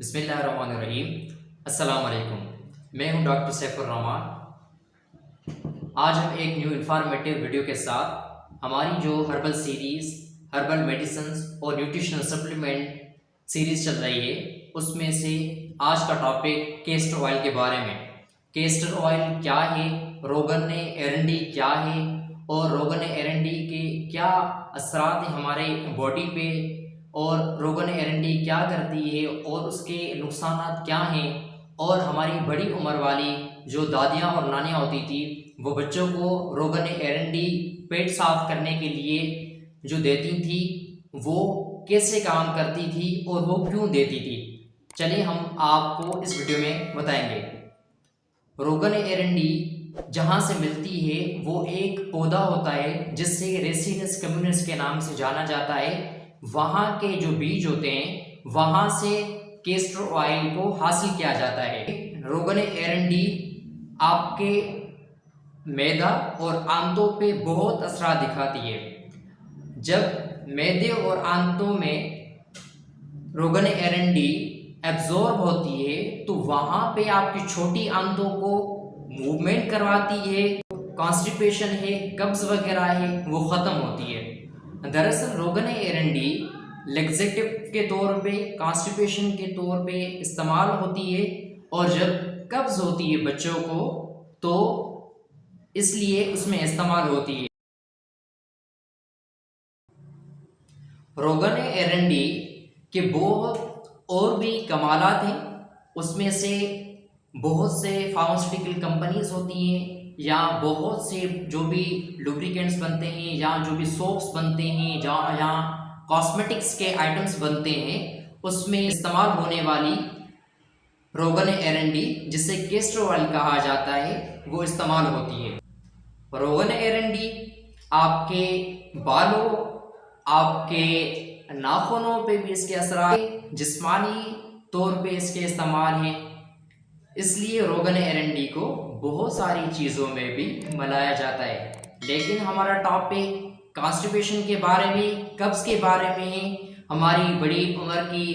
बिस्मिल्लाहिर्रहमानिर्रहीम। अस्सलाम वालेकुम। मैं हूं डॉक्टर सैफुर रहमान। आज हम एक न्यू इन्फॉर्मेटिव वीडियो के साथ हमारी जो हर्बल सीरीज़, हर्बल मेडिसिन्स और न्यूट्रिशनल सप्लीमेंट सीरीज़ चल रही है, उसमें से आज का टॉपिक केस्टर ऑयल के बारे में। केस्टर ऑयल क्या है, रोगन एरंडी क्या है और रोगन एरंडी के क्या असरात हैं हमारे बॉडी पे, और रोगन एरंडी क्या करती है और उसके नुकसान क्या हैं, और हमारी बड़ी उम्र वाली जो दादियाँ और नानियाँ होती थी वो बच्चों को रोगन एरंडी पेट साफ करने के लिए जो देती थी वो कैसे काम करती थी और वो क्यों देती थी, चलिए हम आपको इस वीडियो में बताएंगे। रोगन एरंडी जहाँ से मिलती है वो एक पौधा होता है जिससे रेसिनस कम्युनिस के नाम से जाना जाता है। वहाँ के जो बीज होते हैं वहाँ से केस्टर ऑयल को हासिल किया जाता है। रोगन एरंडी आपके मैदा और आंतों पे बहुत असर दिखाती है। जब मैदे और आंतों में रोगन एरंडी एब्जॉर्ब होती है तो वहाँ पे आपकी छोटी आंतों को मूवमेंट करवाती है, कॉन्स्टिपेशन है, कब्ज वगैरह है वो ख़त्म होती है। दरअसल रोगन एरंडी लेक्सेटिव के तौर पे, कॉन्स्टिपेशन के तौर पे इस्तेमाल होती है, और जब कब्ज होती है बच्चों को तो इसलिए उसमें इस्तेमाल होती है। रोगन एरंडी के बहुत और भी कमालात हैं, उसमें से बहुत से फार्मास्यूटिकल कंपनीज होती हैं या बहुत से जो भी लुब्रिकेंट्स बनते हैं या जो भी सोप्स बनते हैं या कॉस्मेटिक्स के आइटम्स बनते हैं, उसमें इस्तेमाल होने वाली रोगन एरंडी जिसे केस्टर ऑयल कहा जाता है वो इस्तेमाल होती है। रोगन एरंडी आपके बालों, आपके नाखूनों पे भी इसके असर, जिस्मानी तौर पे इसके इस्तेमाल हैं, इसलिए रोगन एरंडी को बहुत सारी चीज़ों में भी मिलाया जाता है। लेकिन हमारा टॉपिक कॉन्स्टिपेशन के बारे में, कब्ज़ के बारे में है। हमारी बड़ी उम्र की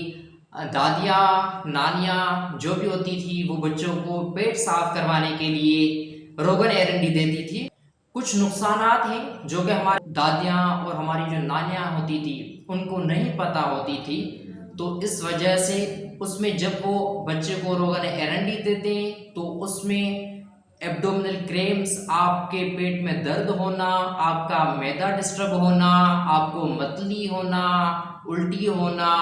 दादियाँ, नानियाँ जो भी होती थी वो बच्चों को पेट साफ करवाने के लिए रोगन एरंडी देती थी। कुछ नुकसानात हैं जो कि हमारी दादियाँ और हमारी जो नानियाँ होती थी उनको नहीं पता होती थी, तो इस वजह से उसमें जब वो बच्चे को रोगन एरंडी देते हैं तो उसमें एब्डोमिनल क्रैम्प्स, आपके पेट में दर्द होना, आपका मैदा डिस्टर्ब होना, आपको मतली होना, उल्टी होना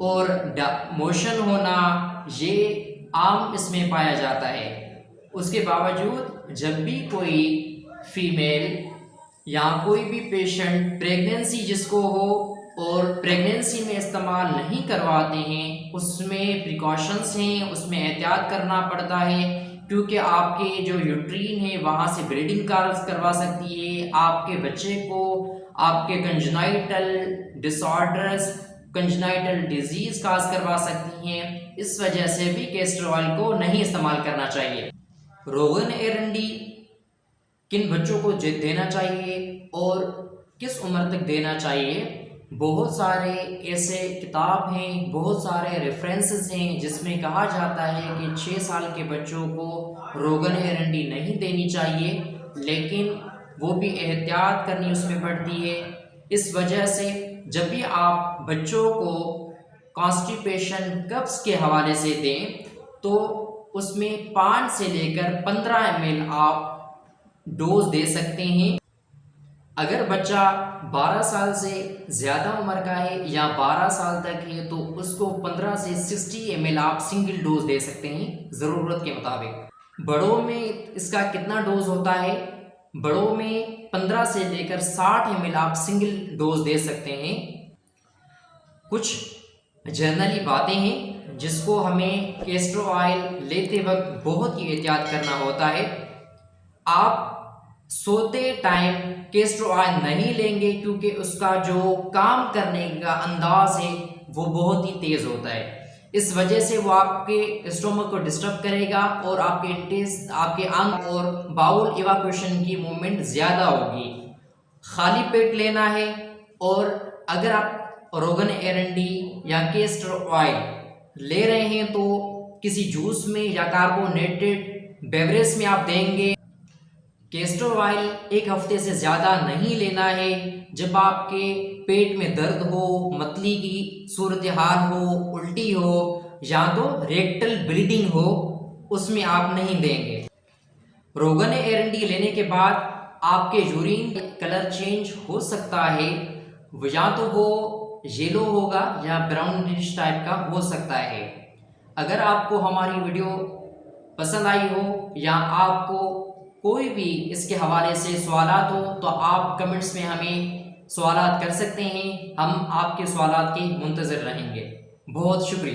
और मोशन होना, ये आम इसमें पाया जाता है। उसके बावजूद जब भी कोई फीमेल या कोई भी पेशेंट प्रेगनेंसी जिसको हो और प्रेगनेंसी में इस्तेमाल नहीं करवाते हैं, उसमें प्रिकॉशंस हैं, उसमें एहतियात करना पड़ता है, क्योंकि आपके जो यूट्रीन है वहाँ से ब्लीडिंग करवा सकती है, आपके बच्चे को आपके कंजनाइटल डिसऑर्डर्स, कंजनाइटल डिजीज़ काज करवा सकती हैं। इस वजह से भी केस्टर ऑयल को नहीं इस्तेमाल करना चाहिए। रोगन एरंडी किन बच्चों को देना चाहिए और किस उम्र तक देना चाहिए, बहुत सारे ऐसे किताब हैं, बहुत सारे रेफरेंसेस हैं जिसमें कहा जाता है कि 6 साल के बच्चों को रोगन एरंडी नहीं देनी चाहिए, लेकिन वो भी एहतियात करनी उसमें पड़ती है। इस वजह से जब भी आप बच्चों को कॉन्स्टिपेशन, कब्ज़ के हवाले से दें तो उसमें 5 से लेकर 15 ml आप डोज दे सकते हैं। अगर बच्चा 12 साल से ज़्यादा उम्र का है या 12 साल तक है तो उसको 15 से 60 ml आप सिंगल डोज दे सकते हैं ज़रूरत के मुताबिक। बड़ों में इसका कितना डोज होता है, बड़ों में 15 से लेकर 60 ml आप सिंगल डोज दे सकते हैं। कुछ जनरली बातें हैं जिसको हमें केस्टर ऑयल लेते वक्त बहुत ही एहतियात करना होता है। आप सोते टाइम केस्टर ऑयल नहीं लेंगे क्योंकि उसका जो काम करने का अंदाज है वो बहुत ही तेज़ होता है। इस वजह से वो आपके स्टोमक को डिस्टर्ब करेगा और आपके अंग और बाउल इवैक्यूएशन की मूवमेंट ज़्यादा होगी। खाली पेट लेना है, और अगर आप रोगन एरंडी या केस्टर ऑयल ले रहे हैं तो किसी जूस में या कार्बोनेटेड बेवरेज में आप देंगे। कैस्टर ऑयल 1 हफ्ते से ज़्यादा नहीं लेना है। जब आपके पेट में दर्द हो, मतली की सूरत हाल हो, उल्टी हो या तो रेक्टल ब्लीडिंग हो, उसमें आप नहीं देंगे। रोगन एरंडी लेने के बाद आपके यूरिन कलर चेंज हो सकता है, या तो वो येलो होगा या ब्राउनिश टाइप का हो सकता है। अगर आपको हमारी वीडियो पसंद आई हो या आपको कोई भी इसके हवाले से सवालात हो तो आप कमेंट्स में हमें सवालात कर सकते हैं। हम आपके सवालात के मुंतज़िर रहेंगे। बहुत शुक्रिया।